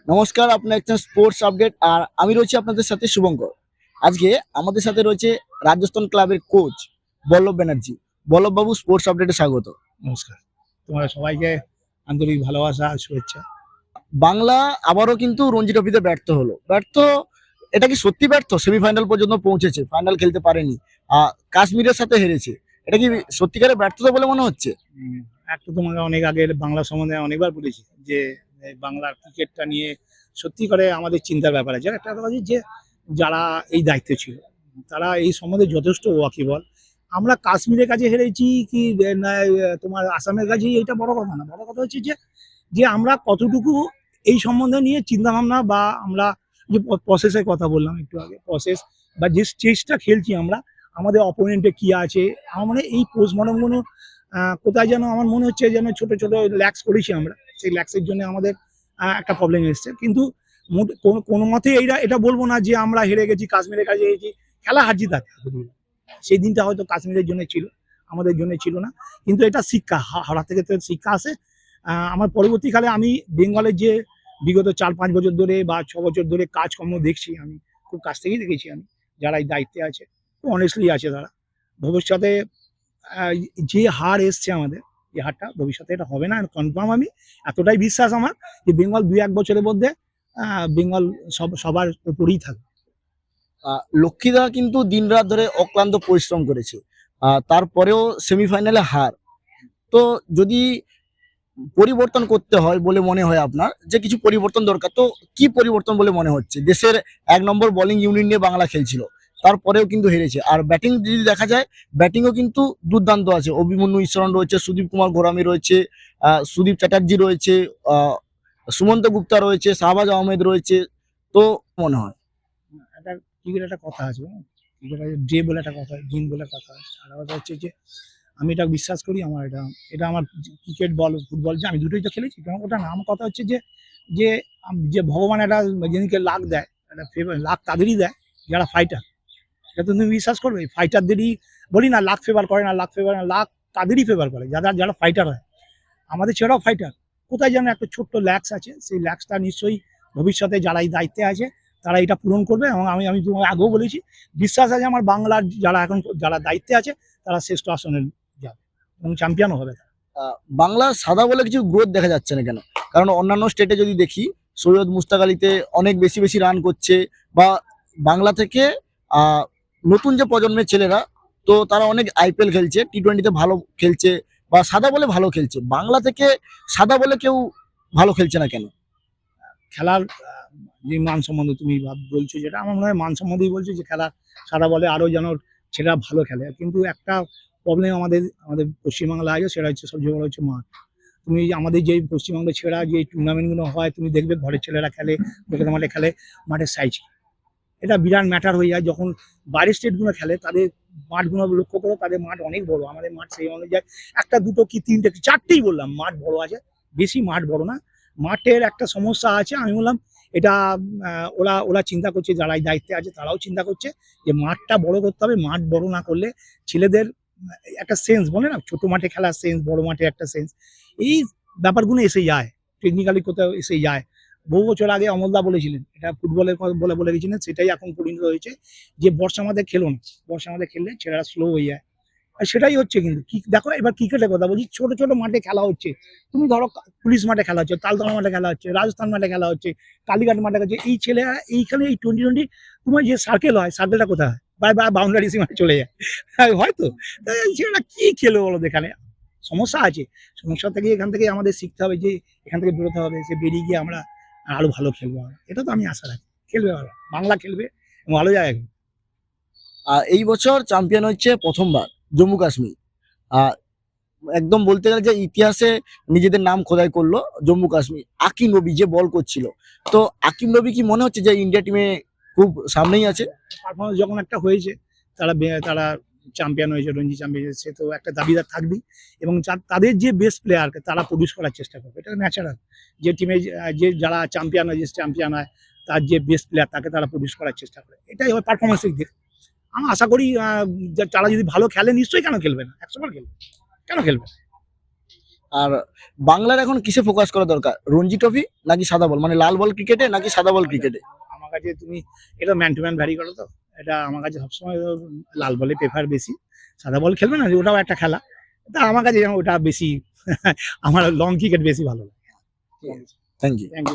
নমস্কার, আপনার একটা স্পোর্টস আপডেট আর আমি রয়েছি আপনাদের সাথে শুভঙ্কর। আজকে আমাদের সাথে রয়েছে রাজস্থান ক্লাবের কোচ বল্লভ ব্যানার্জি। বল্লভবাবু, স্পোর্টস আপডেটে স্বাগত। নমস্কার। তোমরা সবাইকে আন্তরিক ভালোবাসা আর শুভেচ্ছা। বাংলা আবারও কিন্তু রঞ্জি ট্রফিতে ব্যর্থ। এটা কি সত্যি ব্যর্থ? সেমিফাইনাল পর্যন্ত পৌঁছেছে, ফাইনাল খেলতে পারেনি, কাশ্মীরের সাথে হেরেছে। এটা কি সত্যিকারের ব্যর্থতা বলে মনে হচ্ছে? উম একটা তোমাকে অনেক আগের বাংলা সম্বন্ধে অনেকবার বলেছি যে এই বাংলার ক্রিকেটটা নিয়ে সত্যি করে আমাদের চিন্তার ব্যাপার আছে। একটা কথা হচ্ছে যে যারা এই দায়িত্বে ছিল তারা এই সম্বন্ধে যথেষ্ট ওয়াকিবল। আমরা কাশ্মীরের কাছে হেরেছি কি না তোমার আসামের কাছে, এইটা বড় কথা না। বড় কথা হচ্ছে যে যে আমরা কতটুকু এই সম্বন্ধে নিয়ে চিন্তাভাবনা বা আমরা যে প্রসেসের কথা বললাম একটু আগে, প্রসেস বা যে স্টেজটা খেলছি আমরা, আমাদের অপোনেন্টে কি আছে, আমার মানে এই পোস্টমর্টমগুলো কোথায় যেন আমার মনে হচ্ছে যেন ছোট ছোট ল্যাক্স করেছি আমরা, সেই ল্যাক্সের জন্য আমাদের একটা প্রবলেম এসছে। কিন্তু কোনো মতে এটা বলবো না যে আমরা হেরে গেছি, কাশ্মীরের কাছে হেরেছি। খেলা হারজি থাকে, সেই দিনটা হয়তো কাশ্মীরের জন্য ছিল, আমাদের জন্য ছিল না। কিন্তু এটা শিক্ষা, হারা থেকে তো শিক্ষা আসে। আমার পরবর্তীকালে আমি বেঙ্গলের যে বিগত ৪-৫ বছর ধরে বা ৬ বছর ধরে কাজকর্ম দেখছি, আমি খুব কাছ থেকেই দেখেছি আমি, যারা এই দায়িত্বে আছে খুব অনেস্টলি আছে তারা। ভবিষ্যতে আহ, যে হার এসছে আমাদের, এই হারটা ভবিষ্যতে এটা হবে না কনফার্ম। আমি এতটাই বিশ্বাস আমার যে বেঙ্গল ২-১ বছরের মধ্যে বেঙ্গল সবার উপরেই থাকবে। লক্ষ্মীদা কিন্তু দিনরাত ধরে অক্লান্ত পরিশ্রম করেছে, তারপরেও সেমিফাইনালে হার। তো যদি পরিবর্তন করতে হয় বলে মনে হয় আপনার, যে কিছু পরিবর্তন দরকার, তো কি পরিবর্তন বলে মনে হচ্ছে? দেশের ১ নম্বর বোলিং ইউনিট নিয়ে বাংলা খেলছিল, তারপরেও কিন্তু হেরেছে। আর ব্যাটিং যদি দেখা যায়, ব্যাটিংও কিন্তু দুর্দান্ত আছে। অভিমন্যু ঈশ্বরন রয়েছে, সুদীপ কুমার ঘোরামি রয়েছে, সুদীপ চ্যাটার্জি রয়েছে, আহ সুমন্ত গুপ্তা রয়েছে, শাহবাজ আহমেদ রয়েছে। তো মনে হয় একটা ক্রিকেট একটা কথা আছে, ক্রিকেট ডে বলে একটা কথা, দিন বলে কথা আছে। আর কথা হচ্ছে যে আমি এটা বিশ্বাস করি, আমার এটা এটা আমার ক্রিকেট বল ফুটবল যে আমি দুটোই তো খেলেছি, কোনো কথা না। আমার কথা হচ্ছে যে যে যে ভগবান একটা যেদিনকে লাক দেয়, একটা ফেভার লাক তাদেরই দেয় যারা ফাইটার। এটা তো তুমি বিশ্বাস করবে, ফাইটারদেরই বলি না লাক ফেভার করে না, লাক ফেভার না, লাক তাদেরই ফেভার করে যারা যারা ফাইটার হয়। আমাদের ছেলেরাও ফাইটার, কোথায় যেন একটা ছোট্ট ল্যাক্স আছে, সেই ল্যাক্সটা নিশ্চয়ই ভবিষ্যতে যারা এই দায়িত্বে আছে তারা এটা পূরণ করবে। এবং আমি আমি তোমাকে আগেও বলেছি, বিশ্বাস আছে আমার বাংলার যারা এখন যারা দায়িত্বে আছে তারা শ্রেষ্ঠ আসনে যাবে এবং চ্যাম্পিয়নও হবে। বাংলা সাদা বলে কিছু গ্রোথ দেখা যাচ্ছে না কেন? কারণ অন্যান্য স্টেটে যদি দেখি, সৈয়দ মুস্তাক আলীতে অনেক বেশি বেশি রান করছে, বা বাংলা থেকে আহ, নতুন যে প্রজন্মের ছেলেরা, তো তারা অনেক আইপিএল খেলছে, টি-20তে ভালো খেলছে, বা সাদা বলে ভালো খেলছে। বাংলা থেকে সাদা বলে কেউ ভালো খেলছে না কেন? খেলার যে মান সম্বন্ধে তুমি বলছো, যেটা আমার মনে হয় মান সম্বন্ধেই বলছো, যে খেলা সারা বলে আরো যেন ছেলেরা ভালো খেলে। কিন্তু একটা প্রবলেম আমাদের আমাদের পশ্চিমবাংলায় আছে, সেটা হচ্ছে সবচেয়ে বড় হচ্ছে মাঠ। তুমি আমাদের যে পশ্চিমবঙ্গের ছেলেরা যে টুর্নামেন্টগুলো হয়, তুমি দেখবে ঘরের ছেলেরা খেলে, কলকাতা মাঠে খেলে, মাঠের সাইজ এটা বিরাট ম্যাটার হয়ে যায়। যখন বাইরের স্টেটগুলো খেলে তাদের মাঠগুলো লক্ষ্য করো, তাদের মাঠ অনেক বড়। আমাদের মাঠ সেই অনুযায়ী একটা দুটো কি তিনটে কি চারটেই বললাম মাঠ বড় আছে, বেশি মাঠ বড় না। মাঠের একটা সমস্যা আছে, আমি বললাম এটা ওরা ওরা চিন্তা করছে, যারা এই দায়িত্বে আছে তারাও চিন্তা করছে যে মাঠটা বড় করতে হবে। মাঠ বড় না করলে ছেলেদের একটা সেন্স বলে না, ছোট মাঠে খেলার সেন্স, বড় মাঠে একটা সেন্স, এই ব্যাপারগুলো এসে যায়, টেকনিক্যালি কোথাও এসে যায়। বহু বছর আগে অমলদা বলেছিলেন, এটা ফুটবলের কথা বলে গেছিলেন, সেটাই এখন পরিণত হয়েছে যে বর্ষা মাঠে খেলো না, বর্ষা মাঠে খেললে ছেলেরা স্লো হয়ে যায়। আর সেটাই হচ্ছে। কিন্তু দেখো এবার ক্রিকেটের কথা বলছি, ছোট ছোট মাঠে খেলা হচ্ছে। তুমি ধরো পুলিশ মাঠে খেলা হচ্ছে, তালতলা মাঠে খেলা হচ্ছে, রাজস্থান মাঠে খেলা হচ্ছে, কালীঘাট মাঠে হচ্ছে, এই ছেলেরা এইখানে এই 20-20 তোমার যে সার্কেল হয়, সার্কেলটা কোথায় হয়? বা বাউন্ডারি সীমায় চলে যায় হয়তো। এই ছেলেরা কি খেলো বলো, এখানে সমস্যা আছে। সমস্যা থেকে এখান থেকে আমাদের শিখতে হবে, যে এখান থেকে বেরোতে হবে, সে বেরিয়ে গিয়ে আমরা আরো ভালো খেলবো। এটা তো আমি আশা রাখি, খেলবে ভালো, বাংলা খেলবে ভালো জায়গায়। এই বছর চ্যাম্পিয়ন হচ্ছে প্রথমবার জম্মু কাশ্মীর। আহ একদম বলতে গেলে যে ইতিহাসে নিজেদের নাম খোদাই করলো জম্মু কাশ্মীর। আকিম নবী যে বল করছিল, তো আকিম নবী কি মনে হচ্ছে যে ইন্ডিয়া টিমে খুব সামনেই আছে? পারফরমেন্স যখন একটা হয়েছে, তারা চ্যাম্পিয়ন হয়েছে, রঞ্জি চ্যাম্পিয়ন হয়েছে, সে তো একটা দাবিদার থাকবেই। এবং তাদের যে বেস্ট প্লেয়ারকে তারা প্রডিউস করার চেষ্টা করবে, এটা ন্যাচারাল। যে টিমে যে যারা চ্যাম্পিয়ন হয়, যে চ্যাম্পিয়ন হয়, তার যে বেস্ট প্লেয়ার তাকে তারা প্রডিউস করার চেষ্টা করে, এটাই হয় পারফরমেন্সের দিক। আমি আশা করি তারা যদি ভালো খেলে নিশ্চয়ই, কেন খেলবে না, 100 বার খেলবে, কেন খেলবে না? আর বাংলার এখন কিসে ফোকাস করা দরকার, রঞ্জি ট্রফি নাকি সাদা বল, মানে লাল বল ক্রিকেটে নাকি সাদা বল ক্রিকেটে? আমার কাছে তুমি এটা ম্যান টু ম্যান ভ্যারি করো তো, এটা আমার কাছে সবসময় লাল বলে প্রেফার বেশি। সাদা বল খেলবে না, ওটাও একটা খেলা, তা আমার কাছে ওটা বেশি আমার লং ক্রিকেট বেশি ভালো লাগে। Thank you. Thank you.